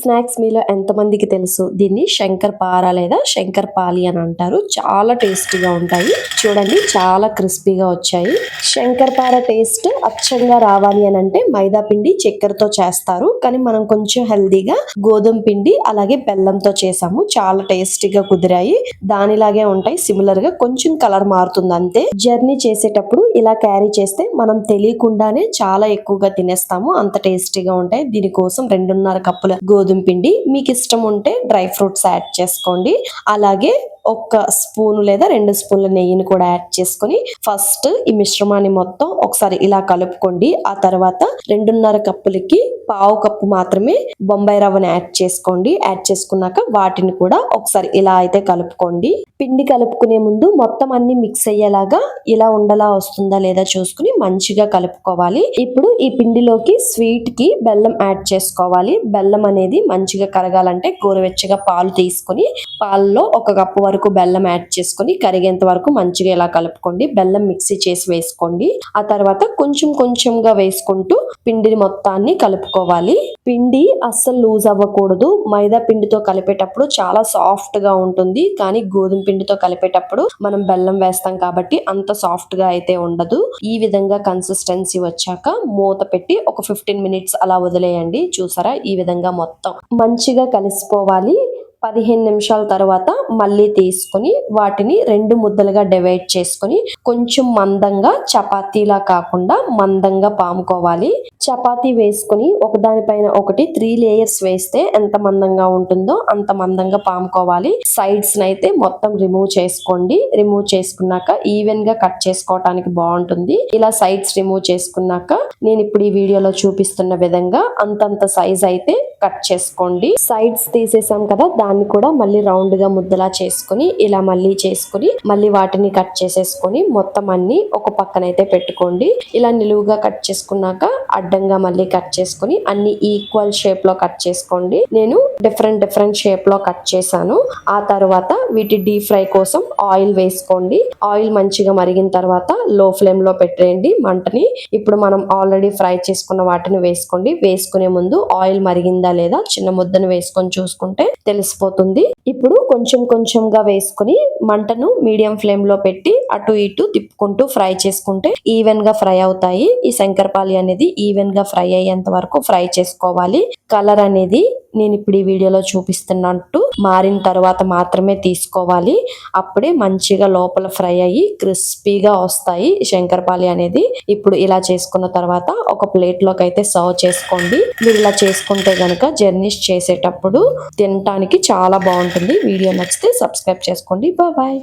Snacks మీలో ఎంతమందికి తెలుసు? దీన్ని శంకర్పార లేదా శంకర్పాలి అని అంటారు. చాలా టేస్టీగా ఉంటాయి. చూడండి చాలా క్రిస్పీగా వచ్చాయి. శంకర్పార టేస్ట్ అచ్చంగా రావాలి అని అంటే మైదా పిండి చక్కెరతో చేస్తారు. కానీ మనం కొంచెం హెల్దీగా గోధుమ పిండి అలాగే బెల్లంతో చేసాము. చాలా టేస్టీగా కుదిరాయి. దానిలాగే ఉంటాయి. సిమిలర్ గా కొంచెం కలర్ మారుతుంది అంతే. జర్నీ చేసేటప్పుడు ఇలా క్యారీ చేస్తే మనం తెలియకుండానే చాలా ఎక్కువగా తినేస్తాము. అంత టేస్టీగా ఉంటాయి. దీనికోసం 2.5 కప్పుల గోధుమ పిండి, మీకు ఇష్టం ఉంటే డ్రై ఫ్రూట్స్ యాడ్ చేసుకోండి. అలాగే ఒక స్పూన్ లేదా 2 స్పూన్ల నెయ్యిని కూడా యాడ్ చేసుకొని ఫస్ట్ ఈ మిశ్రమాన్ని మొత్తం ఒకసారి ఇలా కలుపుకోండి. ఆ తర్వాత 2.5 కప్పులకి 1/2 కప్పు మాత్రమే బొంబాయి రవ్వని యాడ్ చేసుకోండి. యాడ్ చేసుకున్నాక వాటిని కూడా ఒకసారి ఇలా అయితే కలుపుకోండి. పిండి కలుపుకునే ముందు మొత్తం అన్ని మిక్స్ అయ్యేలాగా ఇలా ఉండలా వస్తుందా లేదా చూసుకుని మంచిగా కలుపుకోవాలి. ఇప్పుడు ఈ పిండిలోకి స్వీట్ కి బెల్లం యాడ్ చేసుకోవాలి. బెల్లం అనేది మంచిగా కరగాలంటే గోరువెచ్చగా పాలు తీసుకుని పాలలో 1 కప్పు వరకు బెల్లం యాడ్ చేసుకుని కరిగేంత వరకు మంచిగా ఇలా కలుపుకోండి. బెల్లం మిక్సీ చేసి వేసుకోండి. ఆ తర్వాత కొంచెం కొంచెంగా వేసుకుంటూ పిండిని మొత్తాన్ని కలుపుకోవాలి. పిండి అస్సలు లూజ్ అవ్వకూడదు. మైదా పిండితో కలిపేటప్పుడు చాలా సాఫ్ట్ గా ఉంటుంది. కానీ గోధుమ పిండితో కలిపేటప్పుడు మనం బెల్లం వేస్తాం కాబట్టి అంత సాఫ్ట్ గా అయితే ఉండదు. ఈ విధంగా కన్సిస్టెన్సీ వచ్చాక మూత పెట్టి ఒక 15 మినిట్స్ అలా వదిలేయండి. చూసారా ఈ విధంగా మొత్తం మంచిగా కలిసిపోవాలి. 15 నిమిషాల తర్వాత మళ్ళీ తీసుకుని వాటిని 2 ముద్దలుగా డివైడ్ చేసుకుని కొంచెం మందంగా చపాతీలా కాకుండా మందంగా పాముకోవాలి. చపాతీ వేసుకుని ఒకదానిపైన ఒకటి 3 లేయర్స్ వేస్తే ఎంత మందంగా ఉంటుందో అంత మందంగా పాముకోవాలి. సైడ్స్ నైతే మొత్తం రిమూవ్ చేసుకోండి. రిమూవ్ చేసుకున్నాక ఈవెన్ గా కట్ చేసుకోవడానికి బాగుంటుంది. ఇలా సైడ్స్ రిమూవ్ చేసుకున్నాక నేను ఇప్పుడు ఈ వీడియోలో చూపిస్తున్న విధంగా అంతంత సైజ్ అయితే కట్ చేసుకోండి. సైడ్స్ తీసేసాం కదా, దాన్ని కూడా మళ్ళీ రౌండ్ గా ముద్దలా చేసుకుని ఇలా మళ్ళీ చేసుకుని మళ్ళీ వాటిని కట్ చేసేసుకొని మొత్తం అన్ని ఒక పక్కనైతే పెట్టుకోండి. ఇలా నిలువుగా కట్ చేసుకున్నాక అడ్డంగా మళ్ళీ కట్ చేసుకుని అన్ని ఈక్వల్ షేప్ లో కట్ చేసుకోండి. నేను డిఫరెంట్ షేప్ లో కట్ చేశాను. ఆ తర్వాత వీటి డీప్ ఫ్రై కోసం ఆయిల్ వేసుకోండి. ఆయిల్ మంచిగా మరిగిన తర్వాత లో ఫ్లేమ్ లో పెట్టేయండి మంటని. ఇప్పుడు మనం ఆల్రెడీ ఫ్రై చేసుకున్న వాటిని వేసుకోండి. వేసుకునే ముందు ఆయిల్ మరిగిందా లేదా చిన్న ముద్దను వేసుకొని చూసుకుంటే తెలిసిపోతుంది. ఇప్పుడు కొంచెం కొంచెంగా వేసుకుని మంటను మీడియం ఫ్లేమ్ లో పెట్టి అటు ఇటు తిప్పుకుంటూ ఫ్రై చేసుకుంటే ఈవెన్ గా ఫ్రై అవుతాయి. ఈ శంకర్పాలి అనేది ఈవెన్ గా ఫ్రై అయ్యేంత వరకు ఫ్రై చేసుకోవాలి. కలర్ అనేది నేను ఇప్పుడు ఈ వీడియోలో చూపిస్తున్నట్టు మారిన తర్వాత మాత్రమే తీసుకోవాలి. అప్పుడే మంచిగా లోపల ఫ్రై అయ్యి క్రిస్పీగా వస్తాయి శంకర్పాలి అనేది. ఇప్పుడు ఇలా చేసుకున్న తర్వాత ఒక ప్లేట్ లోకి అయితే సర్వ్ చేసుకోండి. మీరు ఇలా చేసుకుంటే గనక జర్నీస్ చేసేటప్పుడు తినటానికి చాలా బాగుంటుంది. వీడియో నచ్చితే సబ్స్క్రైబ్ చేసుకోండి. బాయ్.